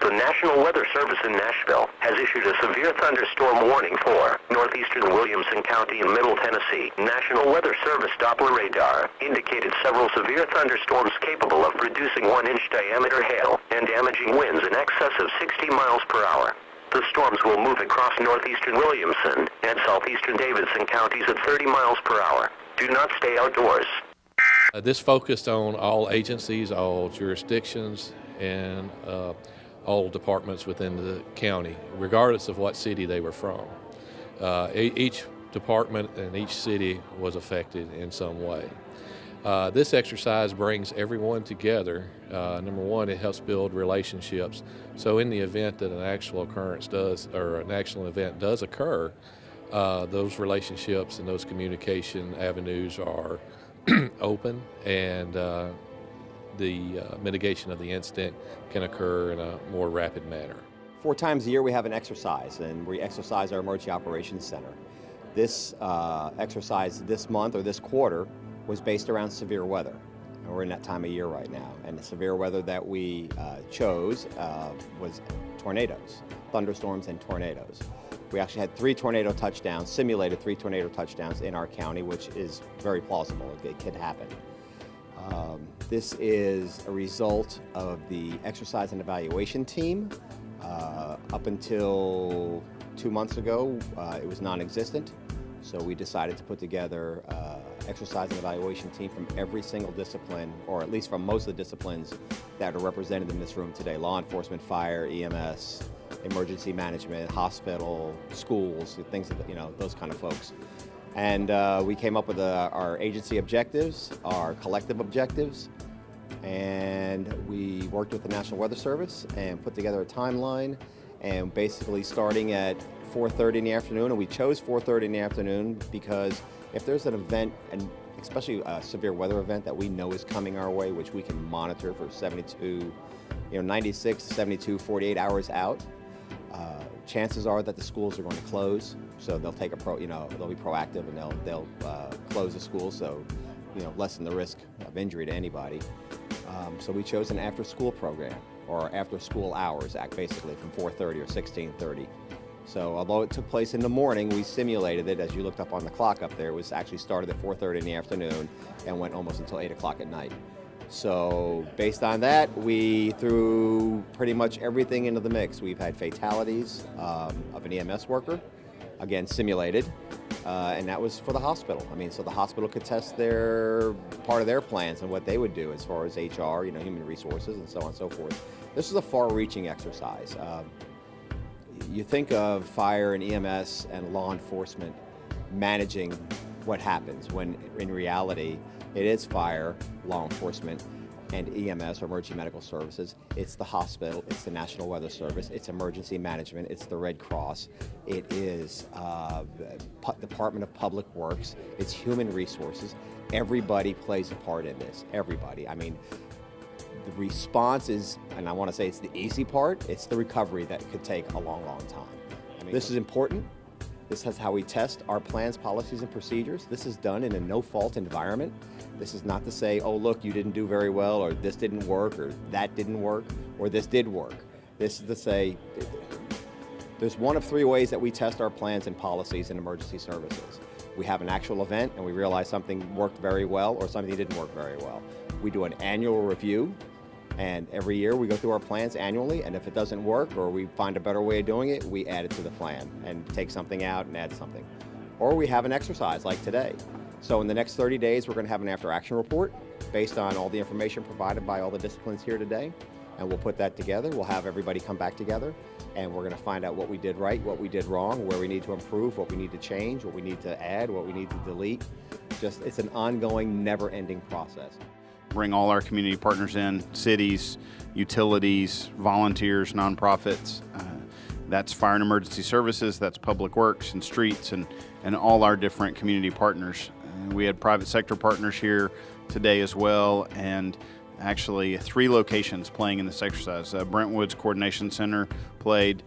The National Weather Service in Nashville has issued a severe thunderstorm warning for northeastern Williamson County and Middle Tennessee. National Weather Service Doppler radar indicated several severe thunderstorms capable of producing 1-inch diameter hail and damaging winds in excess of 60 miles per hour. The storms will move across northeastern Williamson and southeastern Davidson counties at 30 miles per hour. Do not stay outdoors. This focused on all agencies, all jurisdictions, and all departments within the county, regardless of what city they were from. Each department and each city was affected in some way. This exercise brings everyone together. Number one, it helps build relationships. So in the event that an actual occurrence does, or an actual event does occur, those relationships and those communication avenues are open, and the mitigation of the incident can occur in a more rapid manner. 4 times a year we have an exercise, and we exercise our Emergency Operations Center. This exercise this month or this quarter was based around severe weather. And we're in that time of year right now. And the severe weather that we chose was tornadoes, thunderstorms and tornadoes. We actually had 3 tornado touchdowns, simulated 3 tornado touchdowns in our county, which is very plausible. It could happen. This is a result of the exercise and evaluation team. Up until 2 months ago, it was non-existent. So we decided to put together exercise and evaluation team from every single discipline, or at least from most of the disciplines that are represented in this room today: law enforcement, fire, EMS, emergency management, hospital, schools, things, those kind of folks. And we came up with our agency objectives, our collective objectives, and we worked with the National Weather Service and put together a timeline, and basically starting at 4:30 in the afternoon, and we chose 4:30 in the afternoon because if there's an event, and especially a severe weather event that we know is coming our way, which we can monitor for 96, 72, 48 hours out, chances are that the schools are going to close. So they'll take they'll be proactive, and they'll close the school, so lessen the risk of injury to anybody. So we chose an after-school program, or after-school hours, basically from 4:30 or 16:30. So although it took place in the morning, we simulated it. As you looked up on the clock up there, it was actually started at 4:30 in the afternoon and went almost until 8 o'clock at night. So based on that, we threw pretty much everything into the mix. We've had fatalities of an EMS worker, again simulated, and that was for the hospital. So the hospital could test part of their plans and what they would do as far as HR, human resources, and so on and so forth. This is a far-reaching exercise. You think of fire and EMS and law enforcement managing what happens, when in reality it is fire, law enforcement, and EMS, or emergency medical services. It's the hospital, it's the National Weather Service, it's emergency management, it's the Red Cross, it is Department of Public Works, it's human resources. Everybody plays a part in this, everybody. The response is, and I want to say it's the easy part, it's the recovery that could take a long, long time. This is important. This is how we test our plans, policies, and procedures. This is done in a no-fault environment. This is not to say, oh, look, you didn't do very well, or this didn't work, or that didn't work, or this did work. This is to say, there's one of 3 ways that we test our plans and policies in emergency services. We have an actual event, and we realize something worked very well, or something didn't work very well. We do an annual review, and every year we go through our plans annually, and if it doesn't work or we find a better way of doing it, we add it to the plan and take something out and add something. Or we have an exercise like today. So in the next 30 days, we're going to have an after-action report based on all the information provided by all the disciplines here today, and we'll put that together. We'll have everybody come back together, and we're going to find out what we did right, what we did wrong, where we need to improve, what we need to change, what we need to add, what we need to delete. It's an ongoing, never-ending process. Bring all our community partners in, cities, utilities, volunteers, nonprofits. That's fire and emergency services, that's public works and streets, and all our different community partners. We had private sector partners here today as well, and actually 3 locations playing in this exercise. Brentwood's Coordination Center played,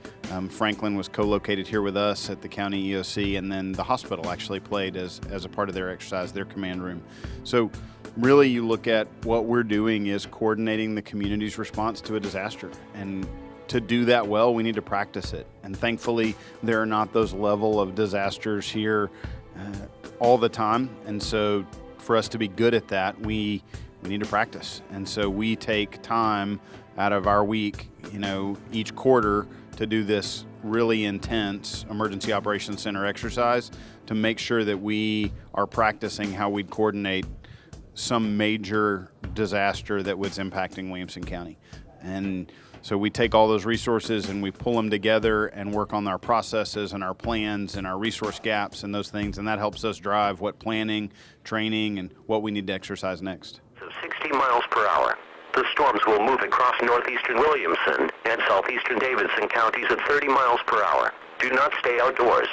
Franklin was co-located here with us at the county E.O.C, and then the hospital actually played as a part of their exercise, their command room. So really, you look at what we're doing is coordinating the community's response to a disaster, and to do that well, we need to practice it. And thankfully, there are not those level of disasters here all the time. And so for us to be good at that, we need to practice. And so we take time out of our week, each quarter to do this really intense Emergency Operations Center exercise to make sure that we are practicing how we'd coordinate some major disaster that was impacting Williamson County. And so we take all those resources and we pull them together and work on our processes and our plans and our resource gaps and those things, and that helps us drive what planning, training, and what we need to exercise next. 60 miles per hour. The storms will move across northeastern Williamson and southeastern Davidson counties at 30 miles per hour. Do not stay outdoors.